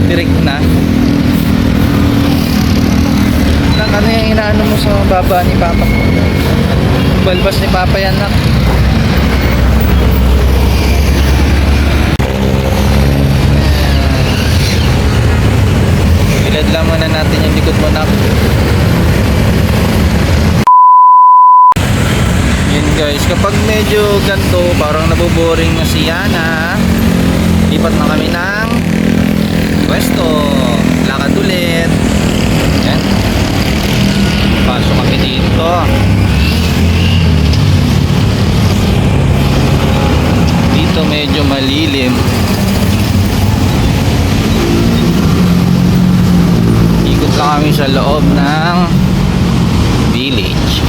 direct na. Ano yung inaano mo sa baba ni Papa? Balbas ni Papa yan, nak. Bilad lang muna natin yung likod mo, nak. Yun guys, kapag medyo ganito, parang naboboring na si Yana, lipat na kami ng pwesto, lakad ulit. Yan, pasok kami dito. Dito medyo malilim. Ikot lang kami sa loob ng village.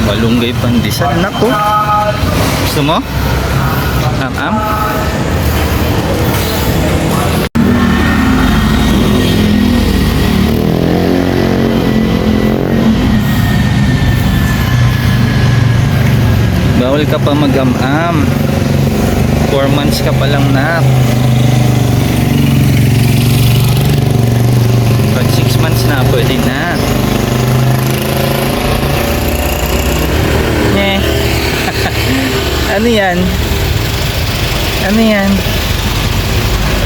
Malunggay pandesal, anak ko. Gusto mo? Am-am? Bawal ka pa mag-am-am. 4 months ka pa lang, nak. Pag 6 months na, pwede na. Ano yan? Ano yan?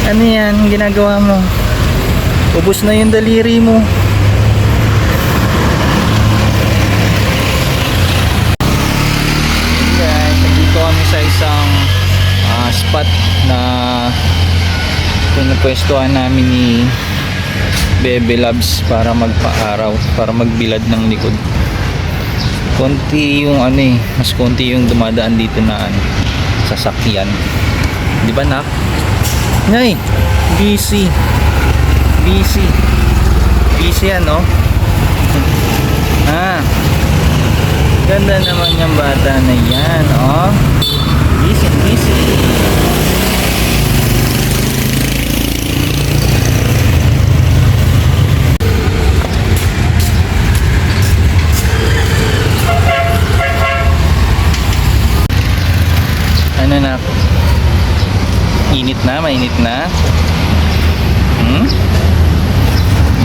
Ano yan? Ginagawa mo? Ubus na yung daliri mo. Guys, nandito kami sa isang spot na pinapwestuhan namin ni Bebe Labs para magpa-araw, para magbilad ng likod. Konti yung mas konti yung dumadaan dito na sasakyan. Di ba, nak? Ngay, busy. Busy. Busy yan, no? Ganda naman yung bata na yan, oh. Busy, busy. Ano na? Init na, mainit na.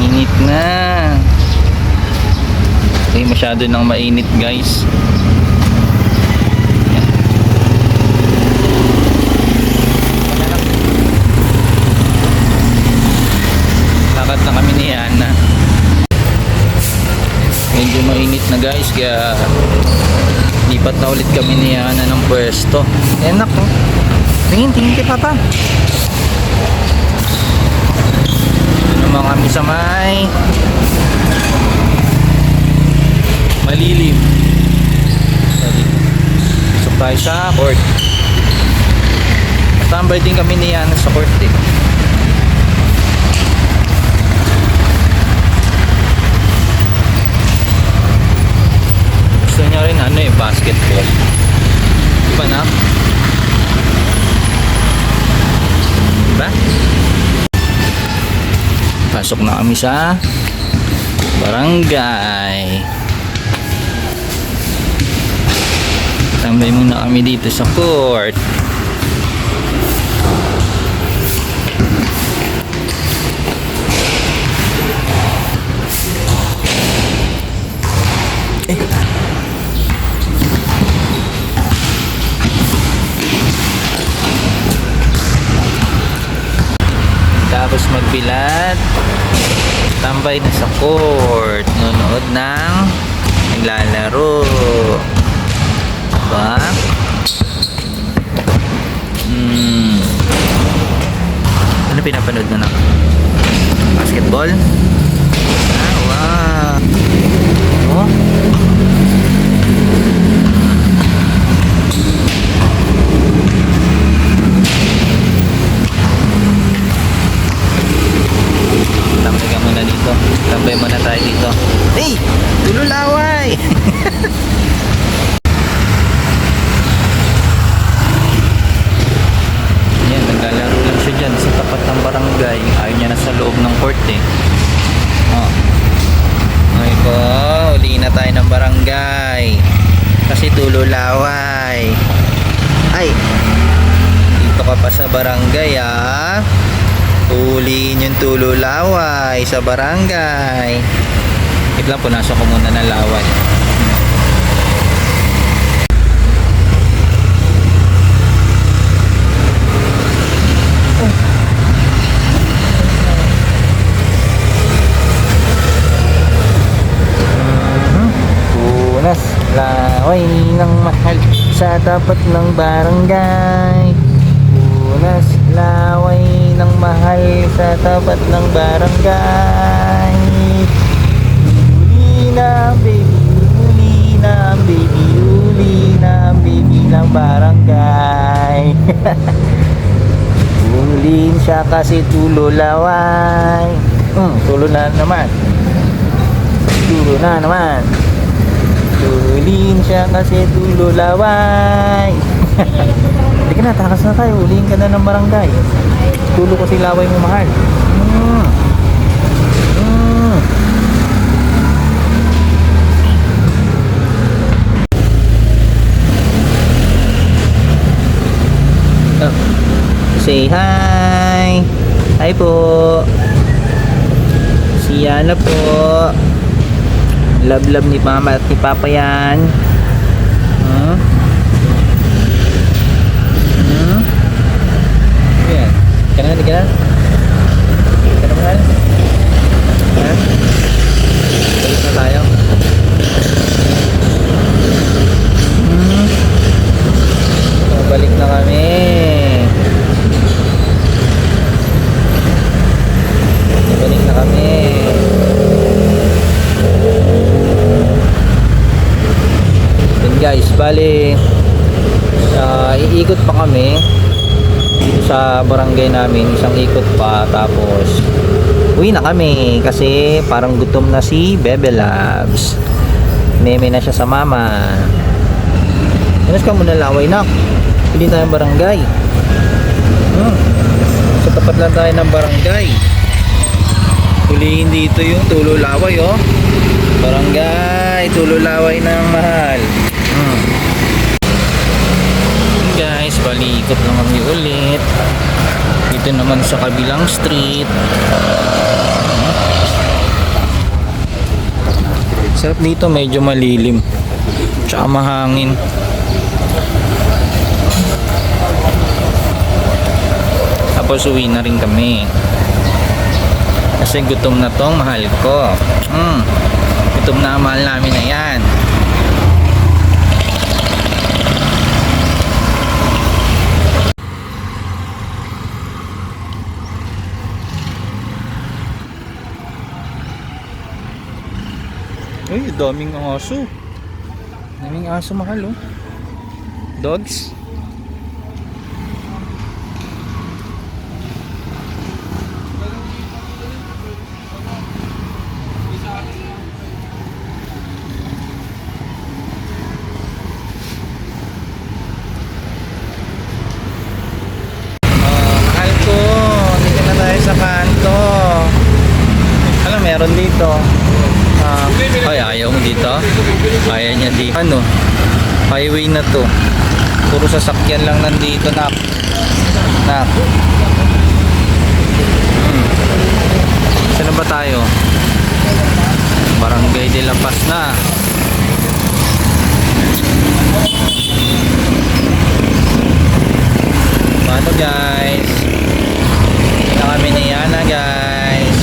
Init na. Okay, masyado nang mainit, guys. Lakad na kami ni Ana. Medyo mainit na, guys, kaya lipat na ulit kami ni Ana ng pwesto. Enak, oh. Tingin kay Papa. Ito naman kami sa may malilim. Pasok tayo sa court. Tambay din kami ni Ana sa court, eh. Gusto niya rin basketball. Diba, na? Diba? Pasok na kami sa barangay. Tambay muna kami dito sa court. Tapos magbilad, tambay na sa court, nanonood ng naglalaro. Diba? Ano pinapanood na? Basketball? Wow. Oh. Tambay ka muna dito. Tambay muna tayo dito. Hey! Tululaway! kasi tululaway. Ay, dito ka pa sa barangay ah. Huliin yung tululaway sa barangay. Wait lang, punasok ko muna ng laway. Punas laway ng mahal sa tapat ng barangay. Punas laway ng mahal sa tapat ng barangay. Huli na baby, huli na baby, huli na baby ng barangay. Huliin siya kasi tululaway. Tulo na naman. Tulo na naman. Huliin siya kasi tululaway. Hindi ka na, takas na tayo. Huliin ka na ng barangay. Tulo kasi laway mo mahal. Say hi. Hi po. Si Yana po. Love ni mama at ni papa yan. Yan. Kaya na, kaya na. Kaya na mahal. Ha? Balik na tayo. Balik na kami. Balik na kami. Guys, bali iikot pa kami dito sa barangay namin, isang ikot pa, tapos uwi na kami kasi parang gutom na si Bebe Labs. Meme na siya sa mama. Inas ka muna laway na. Hindi tayo barangay. Sa tapat lang tayo ng barangay. Huliin dito yung tululaway oh. Barangay, tululaway ng mahal. Guys, bali ikot lang kami ulit. Dito naman sa kabilang street. Sarap dito, medyo malilim tsaka mahangin. Tapos uwi na rin kami kasi gutom na tong mahal ko. Gutom na ang mahal namin na yan. Uy, daming aso. Daming aso mahal oh. Dogs. Mahal ko. Dito na tayo sa kanto. Alam, meron dito. Ay, ayaw mo dito? Ayaw niya di. Ano? Highway na to. Puro sasakyan lang nandito, nak. Nak. Saan ba tayo? Barangay de La Paz na. Paano guys? Hindi na kami ni Yana guys.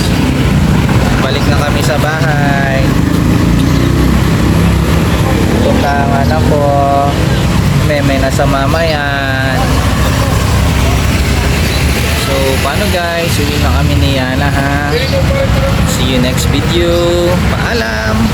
Balik na kami sa bahay. Punta ang anak ko. Meme na sa mama yan. So paano guys, uwi na kami ni Yana ha. See you next video. Paalam.